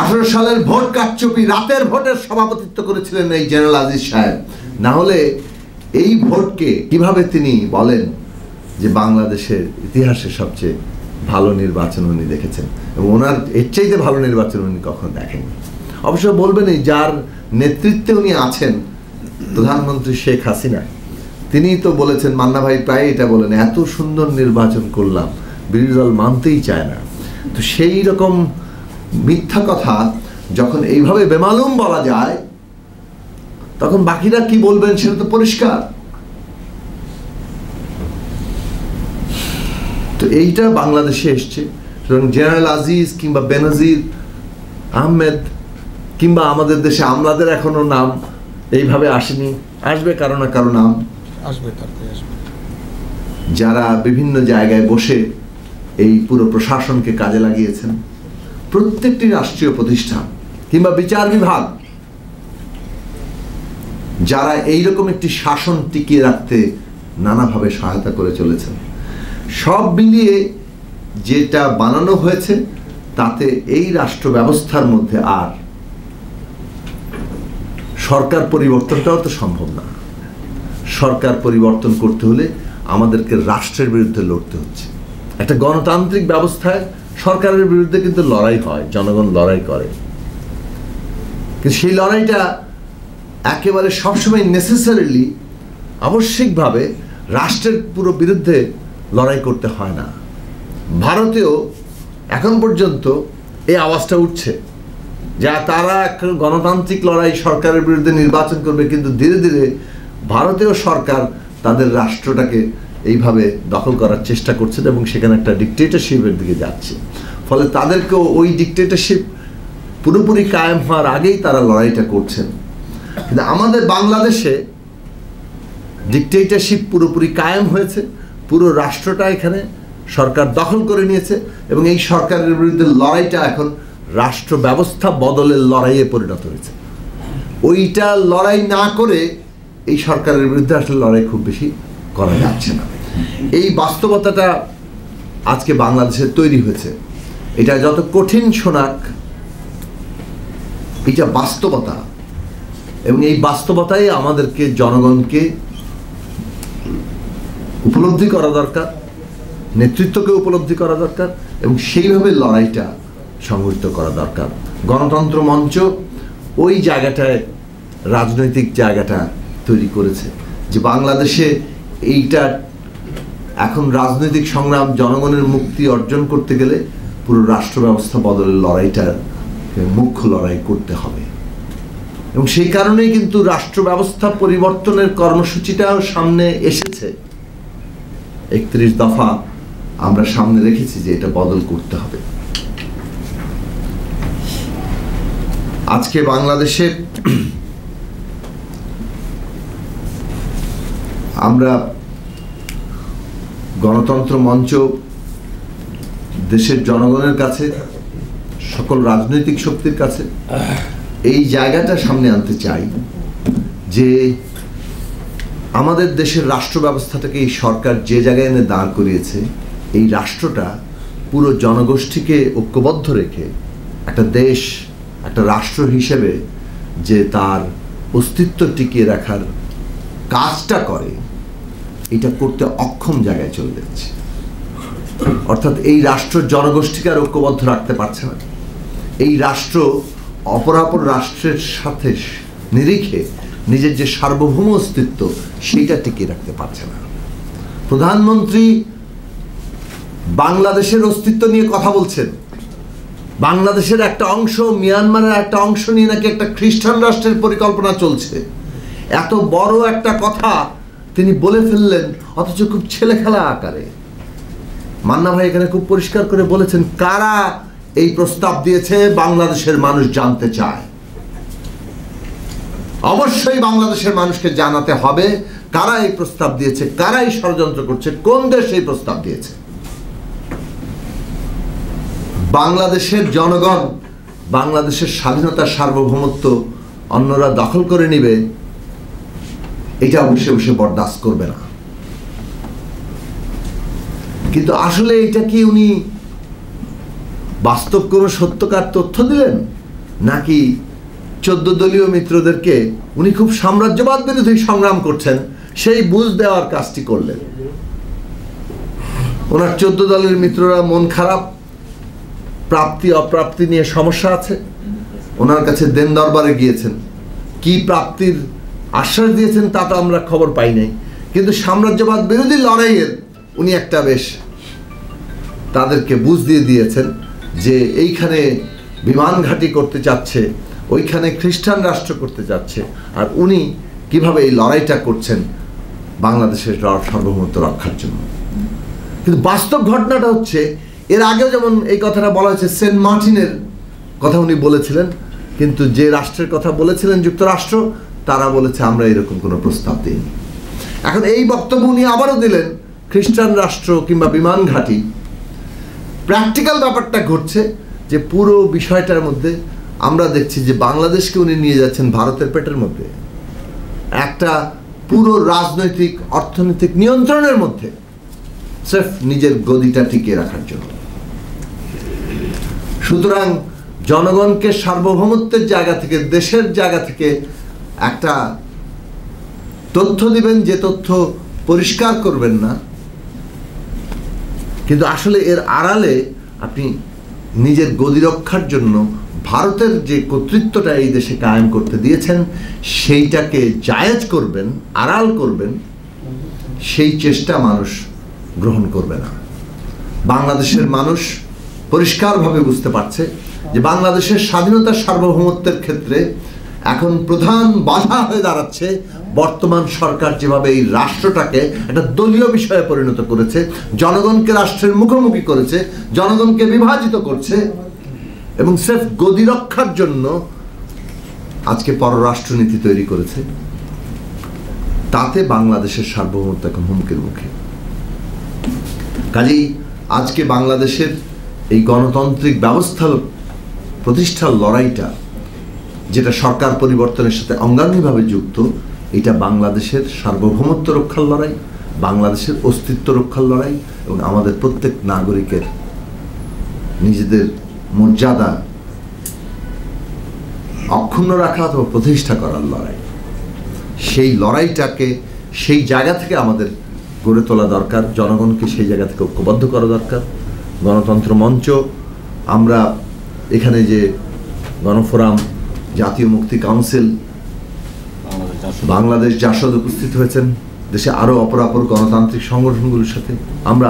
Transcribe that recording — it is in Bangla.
18 সালের ভোট কারচুপি, রাতের ভোটের সভাপতিত্ব করেছিলেন এই জেনারেল আজিজ সাহেব। না হলে এই ভোটকে কিভাবে তিনি বলেন যে বাংলাদেশের ইতিহাসে সবচেয়ে ভালো নির্বাচন উনি দেখেছেন, এবং ওনার এর চাইতে ভালো নির্বাচন উনি কখনো দেখেননি। অবশ্য বলবেনই, যার নেতৃত্বে উনি আছেন প্রধানমন্ত্রী শেখ হাসিনা, তিনি তো বলেছেন, মান্না ভাই প্রায় এটা বলেন, এত সুন্দর নির্বাচন করলাম বিরোধী দল মানতেই চায় না। তো সেই রকম মিথ্যা কথা যখন এইভাবে বেমালুম বলা যায়, তখন বাকিরা কি বলবেন সেটা তো পরিষ্কার। তো এইটা বাংলাদেশে এসছে। সুতরাং জেনারেল আজিজ কিংবা বেনজির আহমেদ কিংবা আমাদের দেশে আমলাদের এখনো নাম এইভাবে আসেনি, আসবে কারো না কারো নাম আসবে, যারা বিভিন্ন জায়গায় বসে এই পুরো প্রশাসনকে কাজে লাগিয়েছেন। প্রত্যেকটি রাষ্ট্রীয় প্রতিষ্ঠান কিংবা বিচার বিভাগ যারা এইরকম একটি শাসন টিকিয়ে রাখতে নানাভাবে সহায়তা করে চলেছেন, সব মিলিয়ে যেটা বানানো হয়েছে তাতে এই রাষ্ট্র ব্যবস্থার মধ্যে আর সরকার পরিবর্তনটাও তো সম্ভব না। সরকার পরিবর্তন করতে হলে আমাদেরকে রাষ্ট্রের বিরুদ্ধে লড়তে হচ্ছে। একটা গণতান্ত্রিক ব্যবস্থায় সরকারের বিরুদ্ধে কিন্তু লড়াই হয়, জনগণ লড়াই করে, কিন্তু সেই লড়াইটা একেবারে সবসময় নেসেসারিলি আবশ্যিকভাবে রাষ্ট্রের পুরো বিরুদ্ধে লড়াই করতে হয় না। ভারতেও এখন পর্যন্ত এই আওয়াজটা উঠছে যা তারা এখন গণতান্ত্রিক লড়াই সরকারের বিরুদ্ধে নির্বাচন করবে, কিন্তু ধীরে ধীরে ভারতীয় সরকার তাদের রাষ্ট্রটাকে এইভাবে দখল করার চেষ্টা করছেন এবং সেখানে একটা ডিকটেটরশিপের দিকে যাচ্ছে। ফলে তাদেরকেও ওই ডিকটেটরশিপ পুরোপুরি কায়েম হওয়ার আগেই তারা লড়াইটা করছেন। কিন্তু আমাদের বাংলাদেশে ডিকটেটরশিপ পুরোপুরি কায়েম হয়েছে, পুরো রাষ্ট্রটা এখানে সরকার দখল করে নিয়েছে এবং এই সরকারের বিরুদ্ধে লড়াইটা এখন রাষ্ট্র ব্যবস্থা বদলের লড়াইয়ে পরিণত হয়েছে। ওইটা লড়াই না করে এই সরকারের বিরুদ্ধে আসলে লড়াই খুব বেশি করা যাচ্ছে না। এই বাস্তবতাটা আজকে বাংলাদেশে তৈরি হয়েছে। এটা যত কঠিন শোনাক, এটা বাস্তবতা, এবং এই বাস্তবতাই আমাদেরকে জনগণকে উপলব্ধি করা দরকার, নেতৃত্বকে উপলব্ধি করা দরকার এবং সেইভাবে লড়াইটা সংগঠিত করা দরকার। গণতন্ত্র মঞ্চ ওই জায়গাটায় রাজনৈতিক জায়গাটা তৈরি করেছে যে বাংলাদেশে এইটা এখন রাজনৈতিক সংগ্রাম, জনগণের মুক্তি অর্জন করতে গেলে পুরো রাষ্ট্র ব্যবস্থা বদলের লড়াইটা মুখ্য লড়াই করতে হবে। এবং সেই কারণেই কিন্তু রাষ্ট্র ব্যবস্থা পরিবর্তনের কর্মসূচিটাও সামনে এসেছে। 31 দফা আমরা সামনে রেখেছি যে এটা বদল করতে হবে। আজকে বাংলাদেশে আমরা গণতন্ত্র মঞ্চ দেশের জনগণের কাছে, সকল রাজনৈতিক শক্তির কাছে এই জায়গাটা সামনে আনতে চাই যে আমাদের দেশের রাষ্ট্র ব্যবস্থাটাকে এই সরকার যে জায়গায় এনে দাঁড় করিয়েছে, এই রাষ্ট্রটা পুরো জনগোষ্ঠীকে ঐক্যবদ্ধ রেখে একটা দেশ, একটা রাষ্ট্র হিসেবে যে তার অস্তিত্ব টিকিয়ে রাখার কাজটা করে, এটা করতে অক্ষম জায়গায় চলে যাচ্ছে। অর্থাৎ এই রাষ্ট্র জনগোষ্ঠীকে আর ঐক্যবদ্ধ রাখতে পারছে না। এই রাষ্ট্র অপরাপর রাষ্ট্রের সাথে নিরিখে নিজের যে সার্বভৌম অস্তিত্ব সেইটা টিকিয়ে রাখতে পারছে না। প্রধানমন্ত্রী বাংলাদেশের অস্তিত্ব নিয়ে কথা বলছেন, বাংলাদেশের একটা অংশ, মিয়ানমারের একটা অংশ নিয়ে নাকি একটা খ্রিস্টান রাষ্ট্রের পরিকল্পনা চলছে। এত বড় একটা কথা তিনি বলে ফেললেন, অথচ খুব ছেলেখেলা আকারে। মান্না ভাই এখানে খুব পরিষ্কার করে বলেছেন কারা এই প্রস্তাব দিয়েছে বাংলাদেশের মানুষ জানতে চায়। অবশ্যই বাংলাদেশের মানুষকে জানাতে হবে কারা এই প্রস্তাব দিয়েছে, কারা এই ষড়যন্ত্র করছে, কোন দেশ এই প্রস্তাব দিয়েছে। বাংলাদেশের জনগণ বাংলাদেশের স্বাধীনতার সার্বভৌমত্ব অন্যরা দখল করে নিবে, এটা বসে বসে বরদাস্ত করবে না। কিন্তু আসলে এটা কি উনি বাস্তব কোনো সত্যকার তথ্য দিলেন? নাকি 14 দলীয় মিত্রদেরকে উনি খুব সাম্রাজ্যবাদ বিরোধী সংগ্রাম করছেন সেই বুঝ দেওয়ার কাজটি করলেন। ওনার 14 দলের মিত্ররা মন খারাপ, প্রাপ্তি অপ্রাপ্তি নিয়ে সমস্যা আছে, ওনার কাছে দেন দরবারে গিয়েছেন, কি প্রাপ্তির আশ্বাস দিয়েছেন তা তো আমরা খবর পাই নাই, কিন্তু সাম্রাজ্যবাদ বিরোধী লড়াইয়ের উনি একটা বেশ তাদেরকে বুঝ দিয়ে দিয়েছেন যে এইখানে বিমান ঘাঁটি করতে চাচ্ছে, ওইখানে খ্রিস্টান রাষ্ট্র করতে চাচ্ছে, আর উনি কিভাবে এই লড়াইটা করছেন বাংলাদেশের সার্বভৌমত্ব রক্ষার জন্য। কিন্তু বাস্তব ঘটনাটা হচ্ছে, এর আগেও যেমন এই কথাটা বলা হয়েছে, সেন্ট মার্টিনের কথা উনি বলেছিলেন, কিন্তু যে রাষ্ট্রের কথা বলেছিলেন যুক্তরাষ্ট্র, তারা বলেছে আমরা এরকম কোনো প্রস্তাব দিইনি। এখন এই বক্তব্য উনি আবারও দিলেন খ্রিস্টান রাষ্ট্র কিংবা বিমান ঘাঁটি। প্র্যাকটিক্যাল ব্যাপারটা ঘটছে যে পুরো বিষয়টার মধ্যে আমরা দেখছি যে বাংলাদেশকে উনি নিয়ে যাচ্ছেন ভারতের পেটের মধ্যে, একটা পুরো রাজনৈতিক অর্থনৈতিক নিয়ন্ত্রণের মধ্যে, স্রেফ নিজের গদিটা টিকিয়ে রাখার জন্য। সুতরাং জনগণকে সার্বভৌমত্বের জায়গা থেকে, দেশের জায়গা থেকে একটা তথ্য দিবেন, যে তথ্য পরিষ্কার করবেন না, কিন্তু আসলে এর আড়ালে আপনি নিজের গদি রক্ষার জন্য ভারতের যে কর্তৃত্বটা এই দেশে কায়েম করতে দিয়েছেন সেইটাকে জায়েজ করবেন, আড়াল করবেন, সেই চেষ্টা মানুষ গ্রহণ করবে না। বাংলাদেশের মানুষ পরিষ্কারভাবে বুঝতে পারছে যে বাংলাদেশের স্বাধীনতা সার্বভৌমত্বের ক্ষেত্রে এখন প্রধান বাধা হয়ে দাঁড়াচ্ছে বর্তমান সরকার যেভাবে এই রাষ্ট্রটাকে একটা দলীয় বিষয়ে পরিণত করেছে, জনগণকে রাষ্ট্রের মুখোমুখি করেছে, জনগণকে বিভাজিত করছে, এবং স্রেফ গদি রক্ষার জন্য আজকে পররাষ্ট্রনীতি তৈরি করেছে। তাতে বাংলাদেশের সার্বভৌমত্ব এখন হুমকির মুখে। কাজেই আজকে বাংলাদেশের এই গণতান্ত্রিক ব্যবস্থা প্রতিষ্ঠার লড়াইটা, যেটা সরকার পরিবর্তনের সাথে অঙ্গাঙ্গিভাবে যুক্ত, এটা বাংলাদেশের সার্বভৌমত্ব রক্ষার লড়াই, বাংলাদেশের অস্তিত্ব রক্ষার লড়াই, এবং আমাদের প্রত্যেক নাগরিকের নিজেদের মর্যাদা অক্ষুণ্ণ রাখা অথবা প্রতিষ্ঠা করার লড়াই। সেই লড়াইটাকে সেই জায়গা থেকে আমাদের গড়ে তোলা দরকার, জনগণকে সেই জায়গা থেকে ঐক্যবদ্ধ করা দরকার। গণতন্ত্র মঞ্চ, আমরা এখানে যে গণফোরাম, জাতীয় মুক্তি কাউন্সিল, বাংলাদেশ জাসদ উপস্থিত হয়েছেন, দেশে আরও অপরাপর গণতান্ত্রিক সংগঠনগুলোর সাথে আমরা